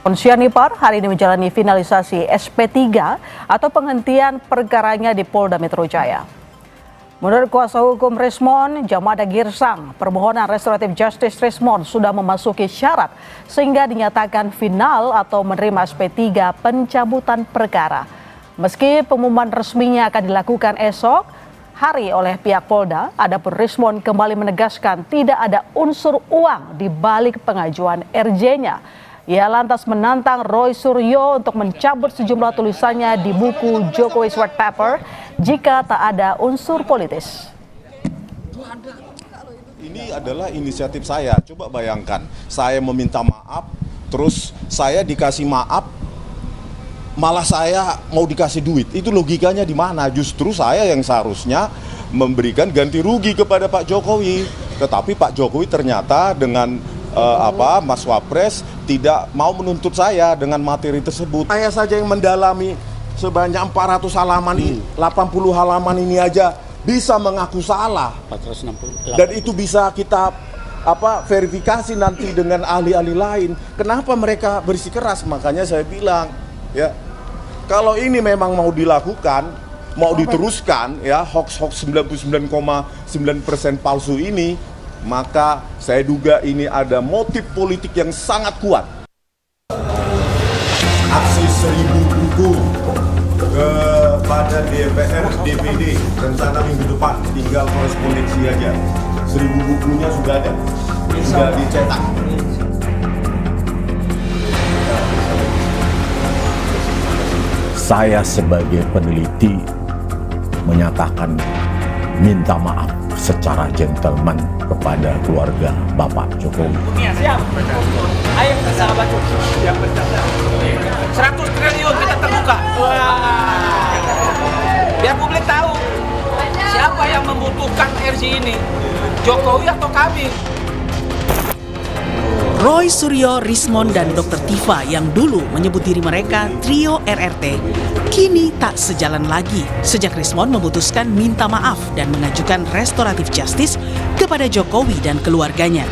Ponsia Nipar hari ini menjalani finalisasi SP3 atau penghentian perkaranya di Polda Metro Jaya. Menurut kuasa hukum Rismon, Jamada Girsang, permohonan restoratif justice Rismon sudah memasuki syarat sehingga dinyatakan final atau menerima SP3 pencabutan perkara. Meski pengumuman resminya akan dilakukan esok hari oleh pihak Polda, adapun Rismon kembali menegaskan tidak ada unsur uang di balik pengajuan RJ-nya. Ia lantas menantang Roy Suryo untuk mencabut sejumlah tulisannya di buku Jokowi's White Paper jika tak ada unsur politis. Ini adalah inisiatif saya. Coba bayangkan, saya meminta maaf, terus saya dikasih maaf, malah saya mau dikasih duit. Itu logikanya di mana? Justru saya yang seharusnya memberikan ganti rugi kepada Pak Jokowi. Tetapi Pak Jokowi ternyata dengan Mas Wapres tidak mau menuntut saya dengan materi tersebut. Saya saja yang mendalami sebanyak 400 halaman ini, 80 halaman ini aja bisa mengaku salah. 460. Dan itu bisa kita verifikasi nanti dengan ahli-ahli lain. Kenapa mereka bersikeras? Makanya saya bilang, ya, kalau ini memang mau dilakukan, mau diteruskan, ya, hoax 99,9% palsu ini, maka saya duga ini ada motif politik yang sangat kuat. Aksi 1000 buku kepada DPR, DPD, rencana minggu depan, tinggal korespondensi aja. 1000 bukunya sudah ada, sudah dicetak. Saya sebagai peneliti menyatakan minta maaf secara gentleman kepada keluarga Bapak Jokowi. Siap. Ayo kita sahabat. Siap bercanda. 100 triliun kita terbuka. Biar publik tahu siapa yang membutuhkan RJ ini, Jokowi atau kami. Roy Suryo, Rismon, dan Dr. Tifa yang dulu menyebut diri mereka trio RRT, kini tak sejalan lagi sejak Rismon memutuskan minta maaf dan mengajukan restoratif justice kepada Jokowi dan keluarganya.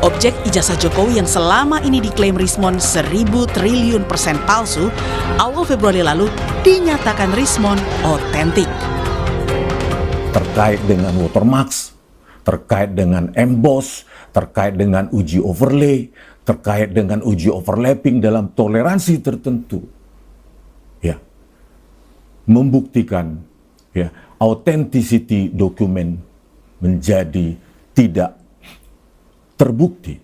Objek ijazah Jokowi yang selama ini diklaim Rismon 1000 triliun persen palsu, awal Februari lalu dinyatakan Rismon otentik. Terkait dengan watermarks, terkait dengan emboss, terkait dengan uji overlay, terkait dengan uji overlapping dalam toleransi tertentu. Ya. Membuktikan ya, authenticity dokumen menjadi tidak terbukti.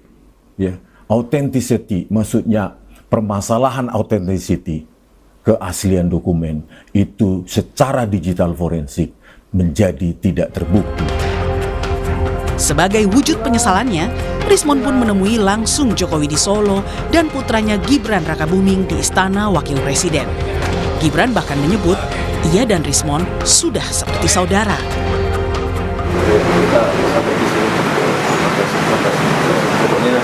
Ya. Authenticity maksudnya permasalahan authenticity, keaslian dokumen itu secara digital forensik menjadi tidak terbukti. Sebagai wujud penyesalannya, Rismon pun menemui langsung Jokowi di Solo dan putranya Gibran Rakabuming di Istana Wakil Presiden. Gibran bahkan menyebut ia dan Rismon sudah seperti saudara. Kita sampai di sini, pokoknya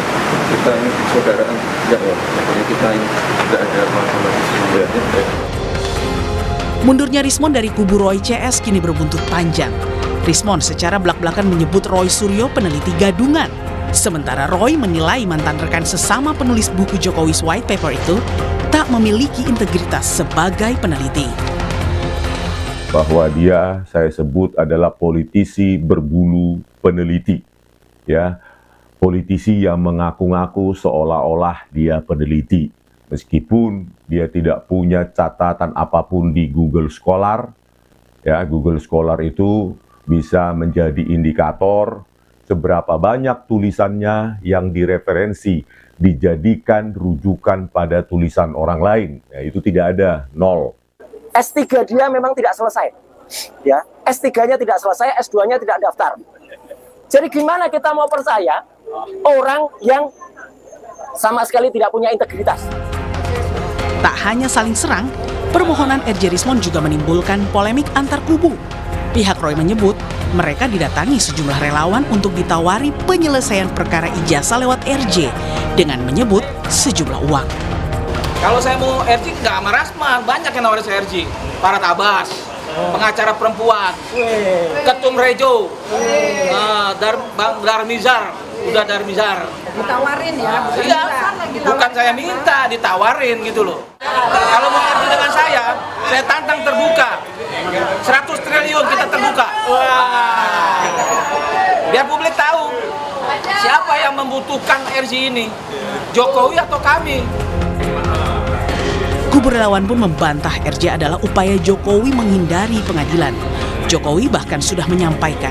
kita ini saudaraan, enggak ya, pokoknya kita ini tidak ada apa-apa di sini. Mundurnya Rismon dari kubu Roy CS kini berbuntut panjang. Rismon secara belak-belakan menyebut Roy Suryo peneliti gadungan. Sementara Roy menilai mantan rekan sesama penulis buku Jokowi's White Paper itu tak memiliki integritas sebagai peneliti. Bahwa dia saya sebut adalah politisi berbulu peneliti. Ya, politisi yang mengaku-ngaku seolah-olah dia peneliti. Meskipun dia tidak punya catatan apapun di Google Scholar. Ya, Google Scholar itu bisa menjadi indikator seberapa banyak tulisannya yang direferensi, dijadikan rujukan pada tulisan orang lain. Ya, itu tidak ada, 0. S3 dia memang tidak selesai. Ya, S3-nya tidak selesai, S2-nya tidak daftar. Jadi gimana kita mau percaya orang yang sama sekali tidak punya integritas? Tak hanya saling serang, permohonan RJ Rismon juga menimbulkan polemik antar kubu. Pihak Roy menyebut mereka didatangi sejumlah relawan untuk ditawari penyelesaian perkara ijazah lewat RJ dengan menyebut sejumlah uang. Kalau saya mau RJ nggak sama Rasman, banyak yang nawarin saya RJ. Para Tabas, pengacara perempuan, Ketum Rejo, Bang Darmizar, udah Darmizar. Ditawarin ya, bukan Iya, minta. bukan saya minta, ditawarin gitu loh. Kalau mau kerja dengan saya tantang terbuka. 100 triliun kita terbuka. Wah. Biar publik tahu siapa yang membutuhkan RJ ini, Jokowi atau kami. Kubu relawan pun membantah RJ adalah upaya Jokowi menghindari pengadilan. Jokowi bahkan sudah menyampaikan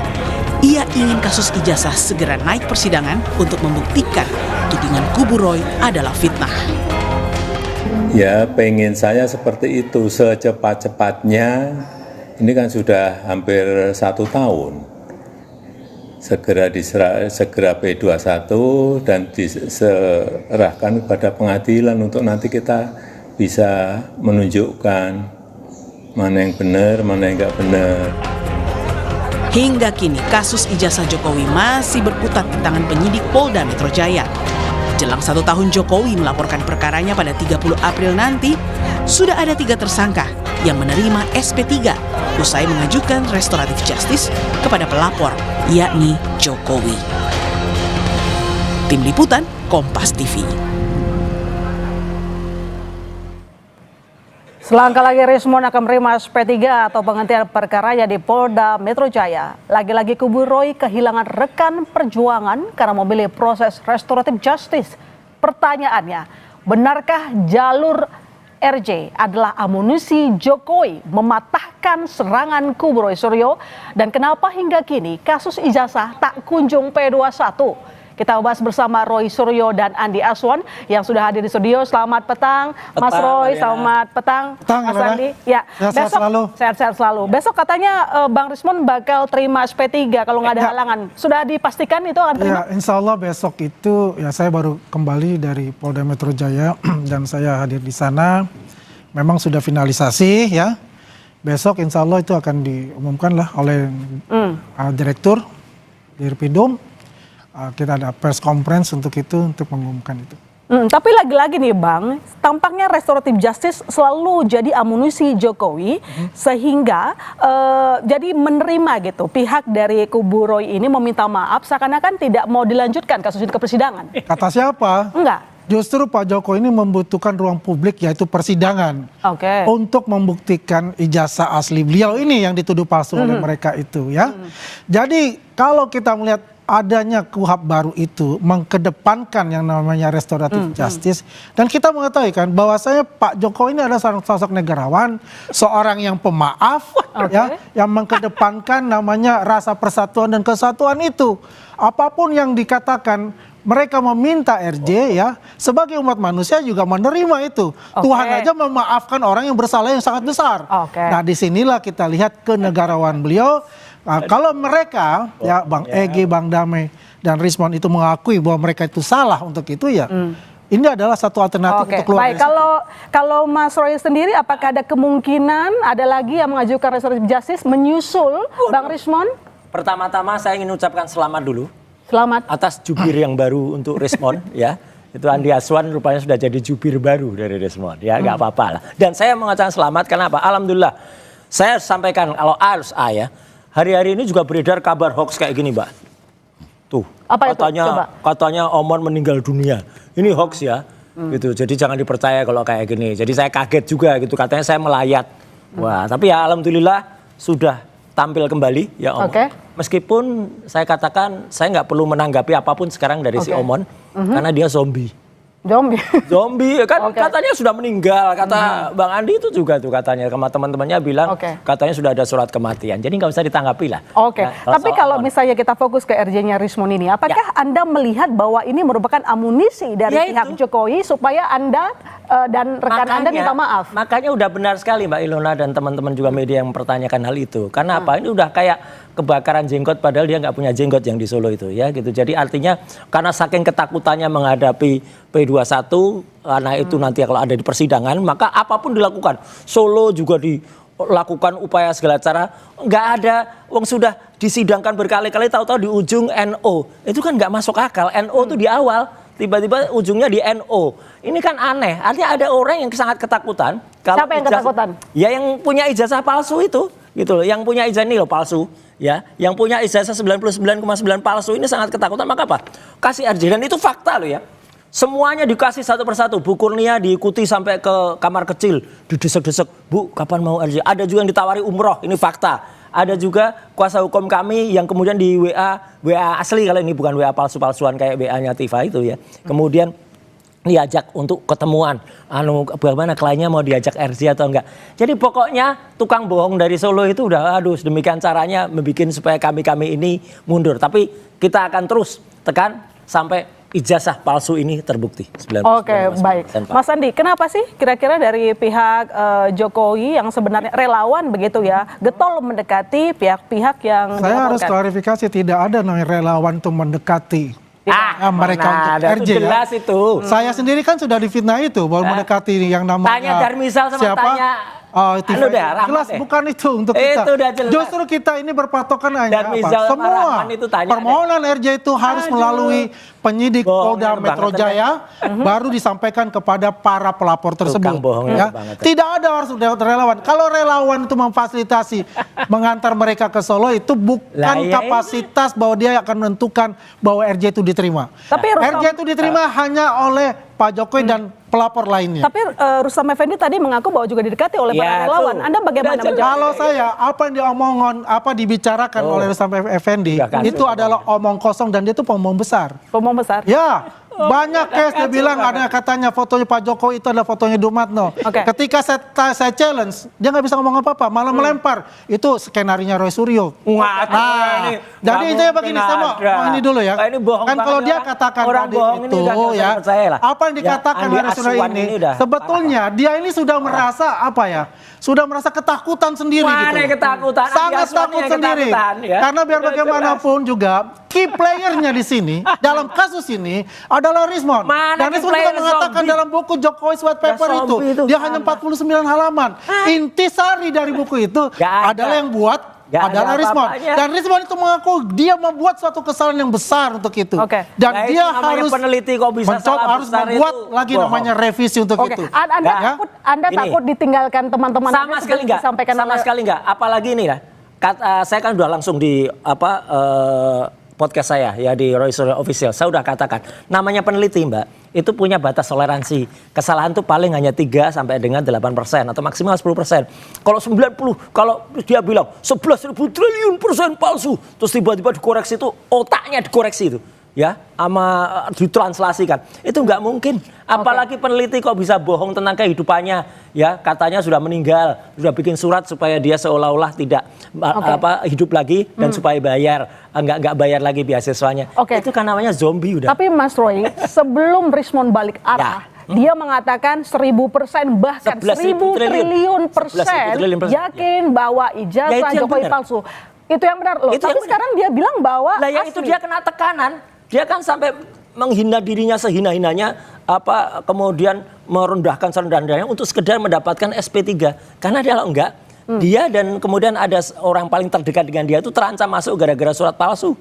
ia ingin kasus ijazah segera naik persidangan untuk membuktikan tudingan kubu Roy adalah fitnah. Ya, pengen saya seperti itu secepat-cepatnya. Ini kan sudah hampir 1 tahun. Segera P21 dan diserahkan kepada pengadilan untuk nanti kita bisa menunjukkan mana yang benar, mana yang nggak benar. Hingga kini kasus ijazah Jokowi masih berkutat di tangan penyidik Polda Metro Jaya. Jelang 1 tahun Jokowi melaporkan perkaranya pada 30 April nanti, sudah ada 3 tersangka yang menerima SP3 usai mengajukan restoratif justice kepada pelapor, yakni Jokowi. Tim Liputan, Kompas TV. Selangkah lagi Rismon akan menerima SP3 atau penghentian perkaranya di Polda Metro Jaya. Lagi-lagi kubu Roy kehilangan rekan perjuangan karena memilih proses restoratif justice. Pertanyaannya, benarkah jalur RJ adalah amunisi Jokowi mematahkan serangan kubu Roy Suryo? Dan kenapa hingga kini kasus ijazah tak kunjung P21? Kita bahas bersama Roy Suryo dan Andi Aswan yang sudah hadir di studio. Selamat petang, Mas Roy. Selamat petang, Mas Andi. Ya, sehat selalu. Sehat-sehat selalu. Besok katanya Bang Rismon bakal terima SP3 kalau nggak ada halangan. Sudah dipastikan itu akan terima? Ya, insya Allah besok itu ya saya baru kembali dari Polda Metro Jaya dan saya hadir di sana. Memang sudah finalisasi ya. Besok insya Allah itu akan diumumkan lah oleh Direktur Dirpidum. Kita ada press conference untuk itu, untuk mengumumkan itu. Tapi lagi-lagi nih Bang, tampaknya restoratif justice selalu jadi amunisi Jokowi sehingga jadi menerima gitu. Pihak dari kubu Roy ini meminta maaf seakan-akan tidak mau dilanjutkan kasus ini ke persidangan. Kata siapa? Enggak. Justru Pak Jokowi ini membutuhkan ruang publik yaitu persidangan. Untuk membuktikan ijazah asli beliau ini yang dituduh palsu oleh mereka itu ya. Jadi kalau kita melihat adanya KUHP baru itu mengkedepankan yang namanya restoratif justice dan kita mengetahui kan bahwasanya Pak Jokowi ini adalah seorang sosok negarawan, seorang yang pemaaf ya, yang mengkedepankan namanya rasa persatuan dan kesatuan itu. Apapun yang dikatakan mereka meminta RJ ya, sebagai umat manusia juga menerima itu. Tuhan aja memaafkan orang yang bersalah yang sangat besar. Nah, disinilah kita lihat kenegarawan beliau. Nah, kalau mereka ya Bang Egy, Bang Damai dan Rismon itu mengakui bahwa mereka itu salah untuk itu ya, ini adalah satu alternatif untuk keluar. Baik, kalau Mas Roy sendiri, apakah ada kemungkinan ada lagi yang mengajukan restoratif justice menyusul Bang Rismon? Pertama-tama saya ingin ucapkan selamat dulu. Selamat. Atas jubir yang baru untuk Rismon ya. Itu Andi Aswan rupanya sudah jadi jubir baru dari Rismon ya, nggak apa-apa lah. Dan saya mengucapkan selamat kenapa? Alhamdulillah. Saya sampaikan kalau harus ya. Hari-hari ini juga beredar kabar hoax kayak gini, Mbak. Tuh, katanya Omon meninggal dunia. Ini hoax ya, gitu. Jadi jangan dipercaya kalau kayak gini. Jadi saya kaget juga gitu, katanya saya melayat. Wah, tapi ya alhamdulillah sudah tampil kembali ya Omon. Meskipun saya katakan saya nggak perlu menanggapi apapun sekarang dari si Omon, karena dia zombie. Zombie kan katanya sudah meninggal, kata Bang Andi itu juga tuh katanya sama teman-temannya bilang katanya sudah ada surat kematian, jadi nggak usah ditanggapi lah. Tapi kalau misalnya kita fokus ke RJ-nya Rismon ini, apakah Anda melihat bahwa ini merupakan amunisi dari pihak Jokowi supaya Anda dan rekan Anda minta maaf? Makanya udah benar sekali Mbak Ilona dan teman-teman juga media yang mempertanyakan hal itu. Karena apa? Ini udah kayak kebakaran jenggot padahal dia nggak punya jenggot yang di Solo itu ya gitu. Jadi artinya karena saking ketakutannya menghadapi P21 karena itu nanti kalau ada di persidangan maka apapun dilakukan. Solo juga dilakukan upaya segala cara, nggak ada wong sudah disidangkan berkali-kali tahu-tahu di ujung NO. Itu kan nggak masuk akal. NO itu di awal tiba-tiba ujungnya di NO. Ini kan aneh. Artinya ada orang yang sangat ketakutan. Siapa yang ketakutan? Ya yang punya ijazah palsu itu. gitu loh. Yang punya ijazah ini loh palsu, ya. Yang punya ijazah 99,9 palsu ini sangat ketakutan. Maka apa? Kasih RJ, dan itu fakta loh ya. Semuanya dikasih satu persatu. Bu Kurnia diikuti sampai ke kamar kecil, didesek-desek. Bu, kapan mau RJ? Ada juga yang ditawari umroh, ini fakta. Ada juga kuasa hukum kami yang kemudian di WA asli, kalau ini bukan WA palsu-palsuan kayak WA-nya Tifa itu ya. Kemudian diajak untuk ketemuan, bagaimana kliennya mau diajak RJ atau enggak. Jadi pokoknya tukang bohong dari Solo itu udah sedemikian caranya membuat supaya kami ini mundur. Tapi kita akan terus tekan sampai ijazah palsu ini terbukti. Oke, baik. Mas Andi, kenapa sih kira-kira dari pihak Jokowi yang sebenarnya relawan begitu ya, getol mendekati pihak-pihak yang Saya harus klarifikasi, tidak ada namanya relawan untuk mendekati. Mereka untuk RJ itu jelas ya. Itu. Saya sendiri kan sudah difitnah itu bahwa mendekati yang namanya Tanya Darmizal sama siapa? tanya Jelas bukan itu untuk kita. Justru kita ini berpatokan hanya apa? Semua permohonan RJ itu harus melalui penyidik Polda Metro Jaya, baru disampaikan kepada para pelapor tersebut. Ya. Tidak ada harus relawan. Kalau relawan itu memfasilitasi mengantar mereka ke Solo, itu bukan kapasitas bahwa dia akan menentukan bahwa RJ itu diterima. Tapi RJ itu diterima hanya oleh Pak Jokowi dan pelapor lainnya. Tapi Rustam Effendi tadi mengaku bahwa juga didekati oleh para relawan. Anda bagaimana menjawab? Kalau saya, apa yang diomongkan, apa dibicarakan oleh Rustam Effendi, itu adalah omong kosong dan dia itu pengomong besar. Pengomong besar? Ya. Banyak case dia bilang ada katanya fotonya Pak Jokowi itu adalah fotonya Dumatno. Ketika saya challenge, dia nggak bisa ngomong apa-apa, malah melempar. Itu skenarinya Roy Suryo. Jadi intinya begini, sama ini dulu ya. Kan kalau dia katakan tadi itu ya, apa yang dikatakan Roy Suryo ini, sebetulnya dia ini sudah merasa apa ya? Sudah merasa ketakutan sendiri gitu. Ketakutan. Sangat takut sendiri. Karena biar bagaimanapun juga key playernya di sini dalam kasus ini adalah Rismon. Dan Rismon juga mengatakan dalam buku Jokowi White Paper itu dia hanya 49 halaman. Intisari dari buku itu adalah yang buat adalah Rismon. Dan Rismon itu mengaku dia membuat suatu kesalahan yang besar untuk itu. Dan dia harus peneliti kok bisa harus membuat lagi namanya revisi untuk itu. Anda takut ditinggalkan teman-teman sama sekali enggak. Sama sekali enggak. Apalagi ini ya. Saya kan udah langsung di podcast saya ya di Roy Suryo Official, saya udah katakan namanya peneliti Mbak itu punya batas toleransi, kesalahan tuh paling hanya 3 sampai dengan 8% atau maksimal 10%. Kalau 90, kalau dia bilang 11.000 triliun persen palsu, terus tiba-tiba dikoreksi itu otaknya dikoreksi itu ya, sama ditranslasikan, itu nggak mungkin. Apalagi peneliti kok bisa bohong tentang kehidupannya ya, katanya sudah meninggal, sudah bikin surat supaya dia seolah-olah tidak hidup lagi dan supaya nggak bayar lagi beasiswanya. Itu kan namanya zombie udah. Tapi Mas Roy, sebelum Rismon balik arah, dia mengatakan 1000% bahkan 1000 triliun persen yakin bahwa ijazah Jokowi palsu. Itu yang benar loh. Tapi sekarang dia bilang bahwa asli. Itu dia kena tekanan. Dia kan sampai menghina dirinya sehina-hinanya, kemudian merendahkan serendahnya untuk sekedar mendapatkan SP3. Karena dia kalau enggak, dia dan kemudian ada orang paling terdekat dengan dia itu terancam masuk gara-gara surat palsu.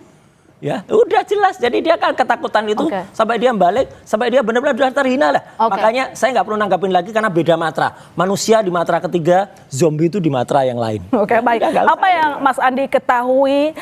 Ya, udah jelas. Jadi dia kan ketakutan itu sampai dia balik, sampai dia benar-benar terhina lah. Makanya saya nggak perlu nanggapin lagi karena beda matra. Manusia di matra ketiga, zombie itu di matra yang lain. Baik. Apa yang Mas Andi ketahui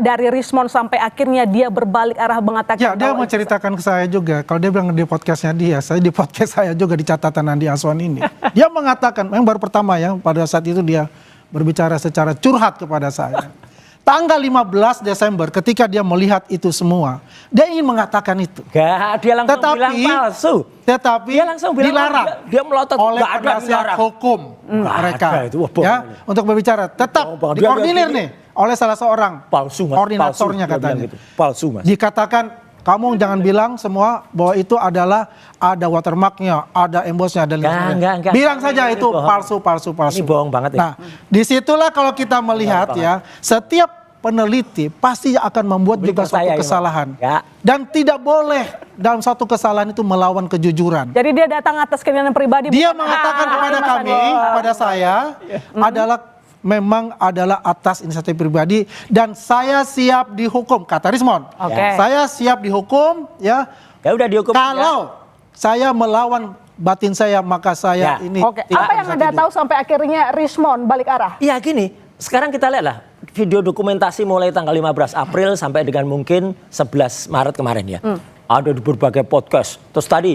dari Rismon sampai akhirnya dia berbalik arah mengatakan? Ya, dia mau ceritakan ke saya juga. Kalau dia bilang di podcastnya dia, saya di podcast saya juga di catatan Andi Aswan ini. Dia mengatakan, yang baru pertama ya, pada saat itu dia berbicara secara curhat kepada saya. Tanggal 15 Desember ketika dia melihat itu semua, dia ingin mengatakan itu. Dia langsung bilang palsu. Tetapi dia langsung bilang dilarang dia melotot oleh penasihat hukum mereka ya untuk berbicara. Tetap dikoordinir nih oleh salah seorang koordinatornya katanya. Palsu Mas. Dikatakan kamu jangan bilang semua bahwa itu adalah ada watermarknya, ada embossnya, ada enggak. Bilang saja itu palsu. Ini bohong banget ya. Nah, disitulah kalau kita melihat ya, setiap peneliti pasti akan membuat juga suatu kesalahan. Dan tidak boleh dalam satu kesalahan itu melawan kejujuran. Jadi dia datang atas keinginan pribadi. Dia mengatakan kepada kami, kepada saya, memang adalah atas inisiatif pribadi dan saya siap dihukum, kata Rismon. Saya siap dihukum ya. Ya udah dihukum. Kalau saya melawan batin saya maka saya ini. Apa yang Anda tahu sampai akhirnya Rismon balik arah? Iya gini, sekarang kita lihatlah video dokumentasi mulai tanggal 15 April sampai dengan mungkin 11 Maret kemarin ya. Ada di berbagai podcast. Terus tadi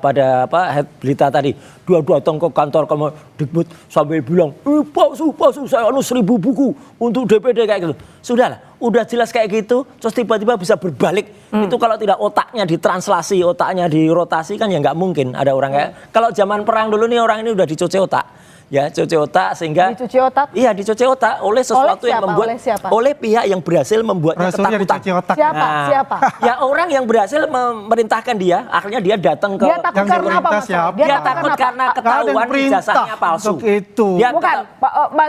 pada head berita tadi, dia datang ke kantor Kemendikbud sambil bilang, palsu, saya 1.000 buku untuk DPD kayak gitu. Sudahlah, udah jelas kayak gitu, terus tiba-tiba bisa berbalik. Itu kalau tidak otaknya ditranslasi, otaknya dirotasi kan ya nggak mungkin ada orang kayak. Kalau zaman perang dulu nih orang ini udah dicuci otak. Ya, cuci otak sehingga dicuci otak? Iya, dicuci otak oleh sesuatu yang membuat oleh pihak yang berhasil membuatnya ketakutan. Otak. Siapa? Ya orang yang berhasil memerintahkan dia, akhirnya dia datang ke dia takut karena apa, Mas? Dia takut karena ketahuan ijazahnya palsu. Itu. Bukan,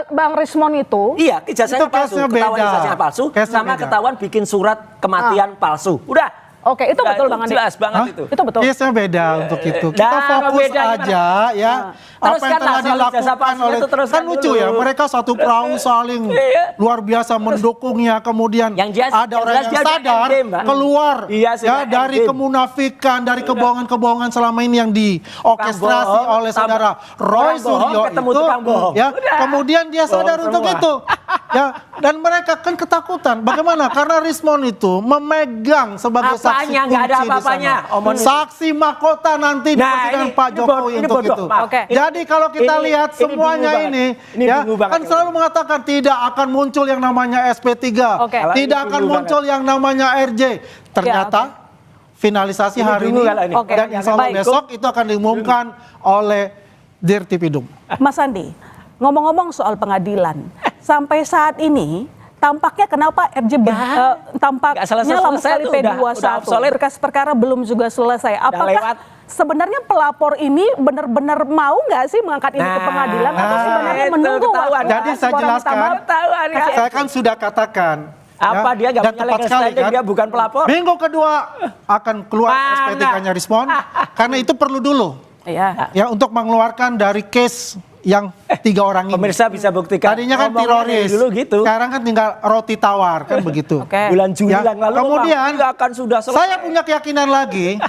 Bang Rismon itu. Iya, ijazahnya palsu, ketahuan ijazahnya palsu, sama ketahuan bikin surat kematian palsu. Udah. Oke, itu betul Bang Andi. Jelas banget itu. Itu betul. Case-nya beda untuk itu. Kita fokus aja ya. Apa yang telah dilakukan oleh, kan lucu ya, mereka satu perahu saling luar biasa mendukungnya, kemudian ada orang yang sadar keluar ya dari kemunafikan, dari kebohongan-kebohongan selama ini yang diorkestrasi oleh saudara Roy Suryo itu ya. Kemudian dia sadar untuk itu ya, dan mereka kan ketakutan. Bagaimana? Karena Rismon itu memegang sebagai saksi nggak ada apa-apanya. Saksi mahkota nanti di persidangan Pak Jokowi untuk itu. Jadi kalau kita lihat semuanya ini ya, kan selalu mengatakan tidak akan muncul yang namanya SP3, tidak akan muncul yang namanya RJ. Ternyata finalisasi hari ini dan insya Allah besok itu akan diumumkan oleh Dirtipidum. Mas Andi, ngomong-ngomong soal pengadilan, sampai saat ini tampaknya kenapa RJ tampaknya lama sekali P21, berkas perkara belum juga selesai. Apakah sebenarnya pelapor ini benar-benar mau nggak sih mengangkat ini ke pengadilan atau sebenarnya menunggu? Jadi saya jelaskan, saya kan sudah katakan. Apa dia nggak punya legal standing, dia bukan pelapor? Minggu kedua akan keluar SP3-nya Rismon, karena itu perlu dulu. Ya, untuk mengeluarkan dari case yang 3 orang ini. Pemirsa bisa buktikan. Tadinya kan teroris, dulu gitu. Sekarang kan tinggal roti tawar kan begitu. Bulan Juli yang lalu kemudian akan sudah selesai. Saya punya keyakinan lagi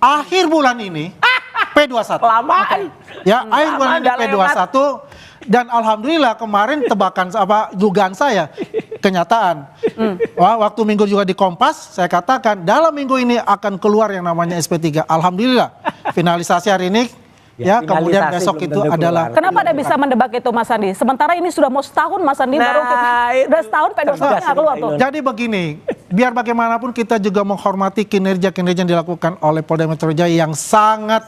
akhir bulan ini P21. Kelamaan. Ya, akhir bulan ini P21 dan alhamdulillah kemarin tebakan dugaan saya kenyataan. Waktu minggu juga di Kompas saya katakan dalam minggu ini akan keluar yang namanya SP3. Alhamdulillah finalisasi hari ini. Ya, kemudian besok itu adalah. Kenapa Anda bisa mendebak itu Mas Andi? Sementara ini sudah mau setahun Mas Andi, baru kita udah setahun P21 nggak keluar tuh. Jadi begini, biar bagaimanapun kita juga menghormati kinerja yang dilakukan oleh Polda Metro Jaya yang sangat,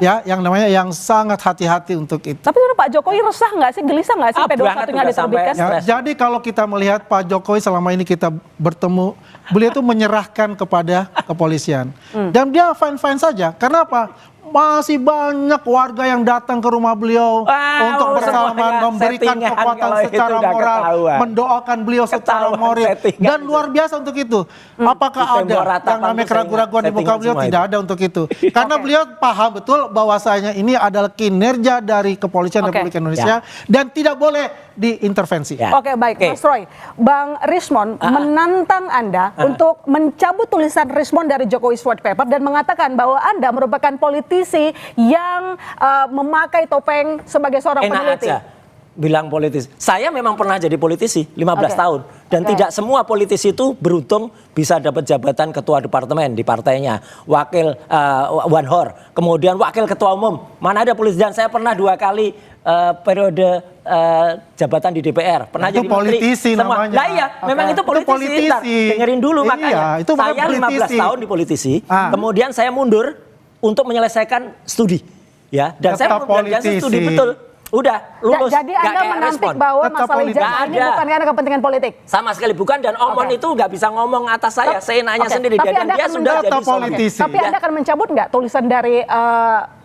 ya, yang namanya yang sangat hati-hati untuk itu. Tapi Pak Jokowi resah nggak sih, gelisah nggak sih P21-nya diterbitkan? Ya, jadi kalau kita melihat Pak Jokowi selama ini kita bertemu, beliau itu menyerahkan kepada kepolisian. Dan dia fine-fine saja. Karena apa? Masih banyak warga yang datang ke rumah beliau untuk bersalaman, memberikan kekuatan secara moral, mendoakan beliau secara moral, dan luar biasa untuk itu. Apakah ada yang namanya keraguan-keraguan di muka beliau? Tidak ada untuk itu. Karena beliau paham betul bahwasanya ini adalah kinerja dari Kepolisian Republik Indonesia dan tidak boleh diintervensi. Oke, baik. Mas Roy, Bang Rismon menantang Anda untuk mencabut tulisan Rismon dari Jokowi's White Paper dan mengatakan bahwa Anda merupakan politisi yang memakai topeng sebagai seorang peneliti. Aja bilang politisi. Saya memang pernah jadi politisi 15 tahun dan tidak semua politisi itu beruntung bisa dapat jabatan ketua departemen di partainya, wakil Wanhor, kemudian wakil ketua umum. Mana ada politisi, dan saya pernah 2 kali periode jabatan di DPR, pernah itu jadi menteri politisi semua. Namanya. Nah iya, memang itu politisi. Ntar, dengerin dulu makanya. Itu saya 15 tahun di politisi, kemudian saya mundur untuk menyelesaikan studi. Ya, dan saya menyelesaikan studi betul. Udah lulus. Jadi Anda menantik bahwa masalah ijazah ini bukan karena kepentingan politik? Sama sekali bukan, dan Omon itu nggak bisa ngomong atas saya. Saya nanya sendiri, dan dia sudah jadi politisi. Tapi Anda akan mencabut nggak tulisan dari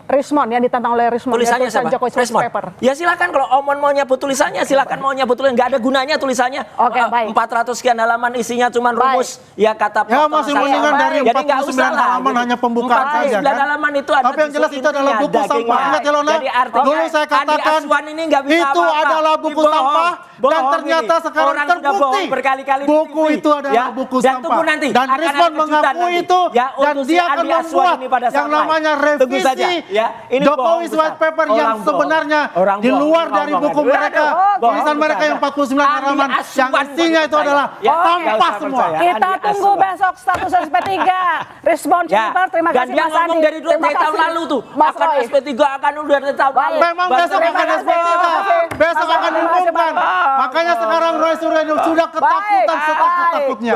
Rismon yang ditantang oleh Rismon? Tulisannya siapa? Rismon. Ya silakan, kalau Omon mau nyabut tulisannya silakan, mau nyabut tulisannya, nggak ada gunanya tulisannya. Oke, baik. 400 sekian halaman isinya cuma rumus, ya kata ya masih mendingan dari 49 halaman hanya pembukaan saja kan. Halaman itu ada. Tapi yang jelas itu adalah buku sampah. Ingat ya Lona, dulu saya katakan itu adalah buku sampah dan ternyata sekarang terbukti buku itu adalah buku sampah. Dan Rismon mengakui itu dan dia akan membuat yang namanya revisi Ya, ini Jokowi white paper yang sebenarnya di luar dari buku mereka, tulisan mereka yang 49 halaman, yang isinya itu adalah sampah semua. Kita tunggu besok status SP3. Respon Cibar, terima kasih Mas Andi. Dari tahun lalu tuh, akan SP3 akan udah dari tahun lalu. Memang besok akan SP3, besok akan diumumkan. Makanya sekarang Roy Suryo sudah ketakutan setakut-takutnya.